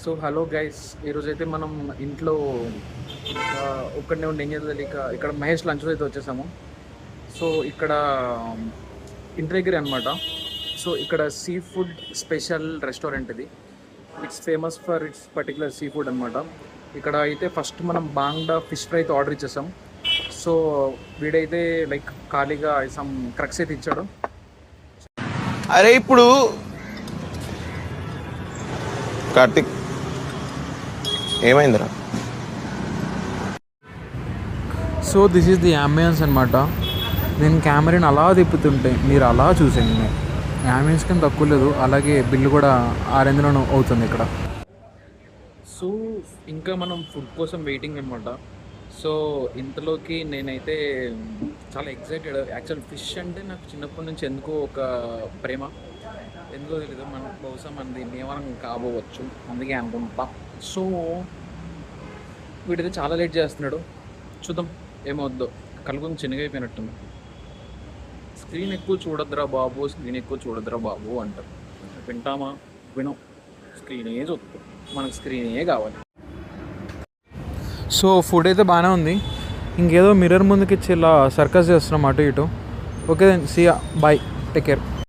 So hello guys, ఈరోజైతే మనం ఇంట్లో ఒక్కడనే ఉండి ఏం చేయాలో తెలియక ఇక్కడ మహేష్ లంచ్లో అయితే వచ్చేసాము. సో ఇక్కడ ఇంటి దగ్గర అనమాట. సో ఇక్కడ సీ ఫుడ్ స్పెషల్ రెస్టారెంట్ ఇది. It's famous for it's particular sea food అనమాట. ఇక్కడ అయితే ఫస్ట్ మనం బాంగ్డా ఫిష్ ఫ్రై అయితే ఆర్డర్ ఇచ్చేసాం. సో వీడైతే లైక్ ఖాళీగా సమ్ క్రక్స్ అయితే ఇచ్చాడు. అరే ఇప్పుడు కార్తిక్ ఏమైందిరా? So this is the ambience అనమాట. నేను కెమెరాని అలా తిప్పుతుంటే మీరు అలా చూసేయండి. అంబియన్స్ కానీ తక్కువ లేదు, అలాగే బిల్లు కూడా 600 అవుతుంది ఇక్కడ. సో ఇంకా మనం ఫుడ్ కోసం వెయిటింగ్ అనమాట. సో ఇంతలోకి నేనైతే చాలా ఎక్సైటెడ్. యాక్చువల్ ఫిష్ అంటే నాకు చిన్నప్పటి నుంచి ఎందుకో ఒక ప్రేమ, ఎందుకో తెలీదు. బహుశా మనది నియమనం కాబోవచ్చు, అందుకే అనుకుంటా. సో వీడైతే చాలా లేట్ చేస్తున్నాడు, చూద్దాం ఏమవుద్దో. కలుగుని చిన్నగైపోయినట్టుంది. స్క్రీన్ ఎక్కువ చూడొద్దురా బాబు, స్క్రీన్ ఎక్కువ చూడొద్దురా బాబు అంటారు. వింటామా? వినం. స్క్రీనే చూద్దాం, మనకు స్క్రీనే కావాలి. సో ఫుడ్ అయితే బాగానే ఉంది. ఇంకేదో మిర్రర్ ముందుకి ఇచ్చి ఇలా సర్కస్ చేస్తున్నాం అటు ఇటు. Okay then, see ya, bye, take care.